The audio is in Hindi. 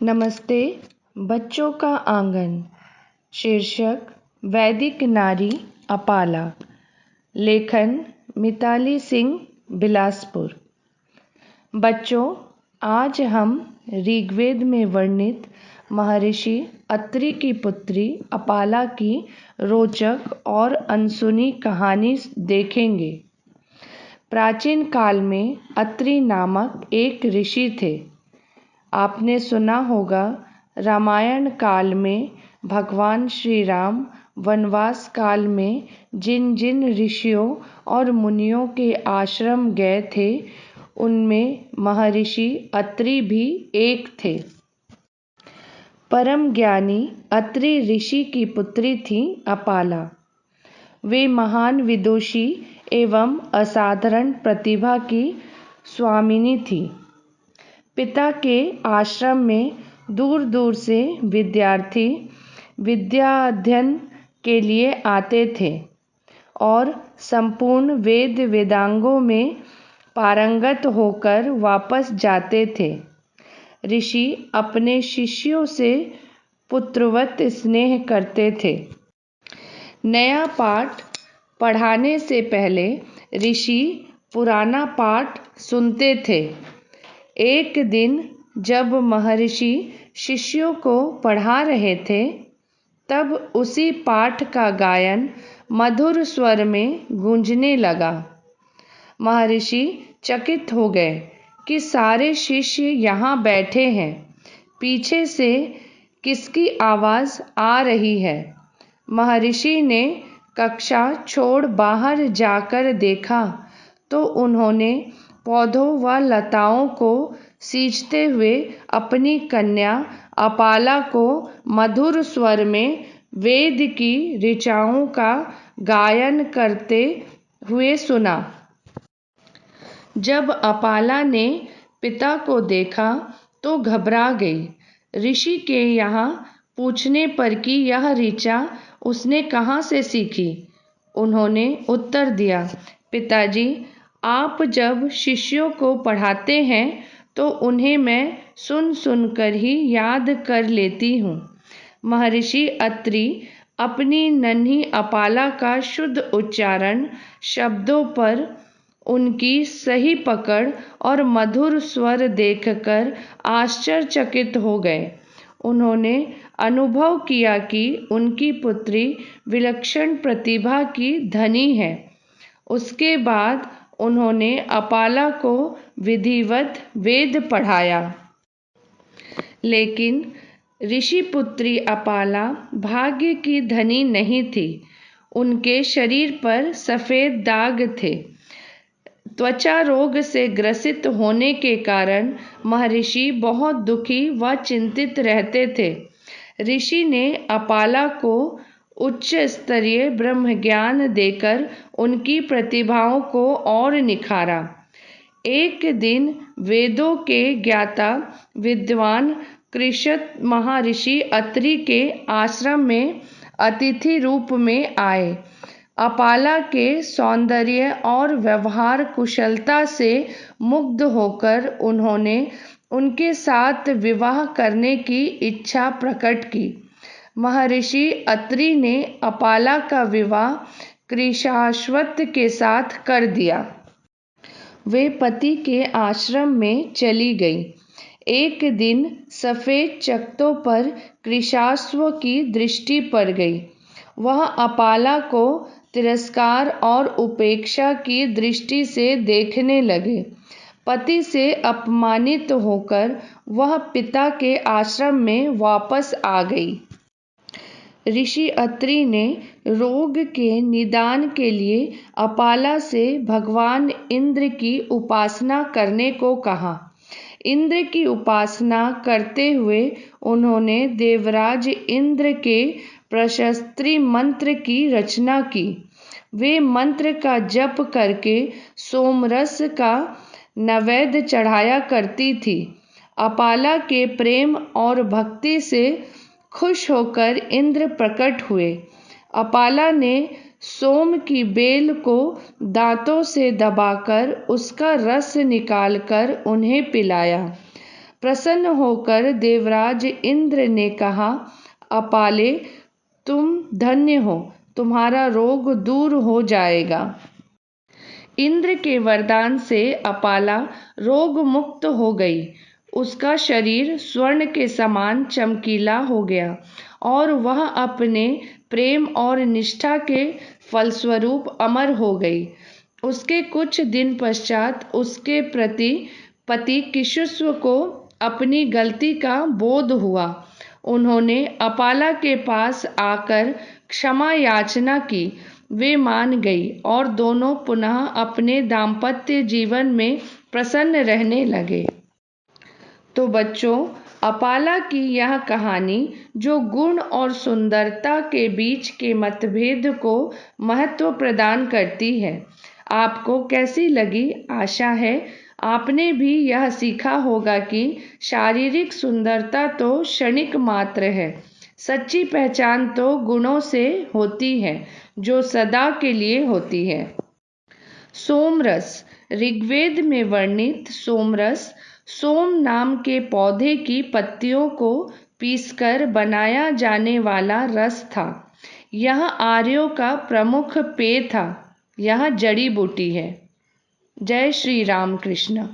नमस्ते बच्चों का आंगन। शीर्षक वैदिक नारी अपाला। लेखन मिताली सिंह बिलासपुर। बच्चों, आज हम ऋग्वेद में वर्णित महर्षि अत्रि की पुत्री अपाला की रोचक और अनसुनी कहानी देखेंगे। प्राचीन काल में अत्रि नामक एक ऋषि थे। आपने सुना होगा, रामायण काल में भगवान श्री राम वनवास काल में जिन जिन ऋषियों और मुनियों के आश्रम गए थे, उनमें महर्षि अत्रि भी एक थे। परम ज्ञानी अत्रि ऋषि की पुत्री थी अपाला। वे महान विदुषी एवं असाधारण प्रतिभा की स्वामिनी थी। पिता के आश्रम में दूर दूर से विद्यार्थी विद्याध्ययन के लिए आते थे और संपूर्ण वेद वेदांगों में पारंगत होकर वापस जाते थे। ऋषि अपने शिष्यों से पुत्रवत स्नेह करते थे। नया पाठ पढ़ाने से पहले ऋषि पुराना पाठ सुनते थे। एक दिन जब महर्षि शिष्यों को पढ़ा रहे थे, तब उसी पाठ का गायन मधुर स्वर में गूंजने लगा। महर्षि चकित हो गए कि सारे शिष्य यहाँ बैठे हैं। पीछे से किसकी आवाज़ आ रही है? महर्षि ने कक्षा छोड़ बाहर जाकर देखा तो उन्होंने पौधों व लताओं को सींचते हुए अपनी कन्या अपाला को मधुर स्वर में वेद की ऋचाओं का गायन करते हुए सुना। जब अपाला ने पिता को देखा तो घबरा गई। ऋषि के यहाँ पूछने पर कि यह ऋचा उसने कहाँ से सीखी, उन्होंने उत्तर दिया, पिताजी, आप जब शिष्यों को पढ़ाते हैं तो उन्हें मैं सुन सुनकर ही याद कर लेती हूँ। महर्षि अत्रि अपनी नन्ही अपाला का शुद्ध उच्चारण, शब्दों पर उनकी सही पकड़ और मधुर स्वर देखकर आश्चर्यचकित हो गए। उन्होंने अनुभव किया कि उनकी पुत्री विलक्षण प्रतिभा की धनी है। उसके बाद उन्होंने अपाला को विधिवत वेद पढ़ाया। लेकिन ऋषि पुत्री अपाला भाग्य की धनी नहीं थी। उनके शरीर पर सफ़ेद दाग थे। त्वचा रोग से ग्रसित होने के कारण महर्षि बहुत दुखी व चिंतित रहते थे। ऋषि ने अपाला को उच्च स्तरीय ब्रह्मज्ञान देकर उनकी प्रतिभाओं को और निखारा। एक दिन वेदों के ज्ञाता विद्वान कृषत महर्षि अत्रि के आश्रम में अतिथि रूप में आए। अपाला के सौंदर्य और व्यवहार कुशलता से मुग्ध होकर उन्होंने उनके साथ विवाह करने की इच्छा प्रकट की। महर्षि अत्रि ने अपाला का विवाह कृशाश्वत के साथ कर दिया। वे पति के आश्रम में चली गई। एक दिन सफ़ेद चकत्तों पर कृशाश्व की दृष्टि पड़ गई। वह अपाला को तिरस्कार और उपेक्षा की दृष्टि से देखने लगे। पति से अपमानित होकर वह पिता के आश्रम में वापस आ गई। ऋषि अत्रि ने रोग के निदान के लिए अपाला से भगवान इंद्र की उपासना करने को कहा। इंद्र की उपासना करते हुए उन्होंने देवराज इंद्र के प्रशस्ति मंत्र की रचना की। वे मंत्र का जप करके सोमरस का नैवेद्य चढ़ाया करती थी। अपाला के प्रेम और भक्ति से खुश होकर इंद्र प्रकट हुए। अपाला ने सोम की बेल को दांतों से दबाकर उसका रस निकालकर उन्हें पिलाया। प्रसन्न होकर देवराज इंद्र ने कहा, अपाले, तुम धन्य हो, तुम्हारा रोग दूर हो जाएगा। इंद्र के वरदान से अपाला रोग मुक्त हो गई। उसका शरीर स्वर्ण के समान चमकीला हो गया और वह अपने प्रेम और निष्ठा के फलस्वरूप अमर हो गई। उसके कुछ दिन पश्चात उसके पति किशुस्व को अपनी गलती का बोध हुआ। उन्होंने अपाला के पास आकर क्षमा याचना की। वे मान गई और दोनों पुनः अपने दाम्पत्य जीवन में प्रसन्न रहने लगे। तो बच्चों, अपाला की यह कहानी जो गुण और सुंदरता के बीच के मतभेद को महत्व प्रदान करती है, आपको कैसी लगी? आशा है आपने भी यह सीखा होगा कि शारीरिक सुंदरता तो क्षणिक मात्र है। सच्ची पहचान तो गुणों से होती है, जो सदा के लिए होती है। सोमरस। ऋग्वेद में वर्णित सोमरस सोम नाम के पौधे की पत्तियों को पीसकर बनाया जाने वाला रस था। यह आर्यों का प्रमुख पेय था। यह जड़ी बूटी है। जय श्री राम कृष्ण।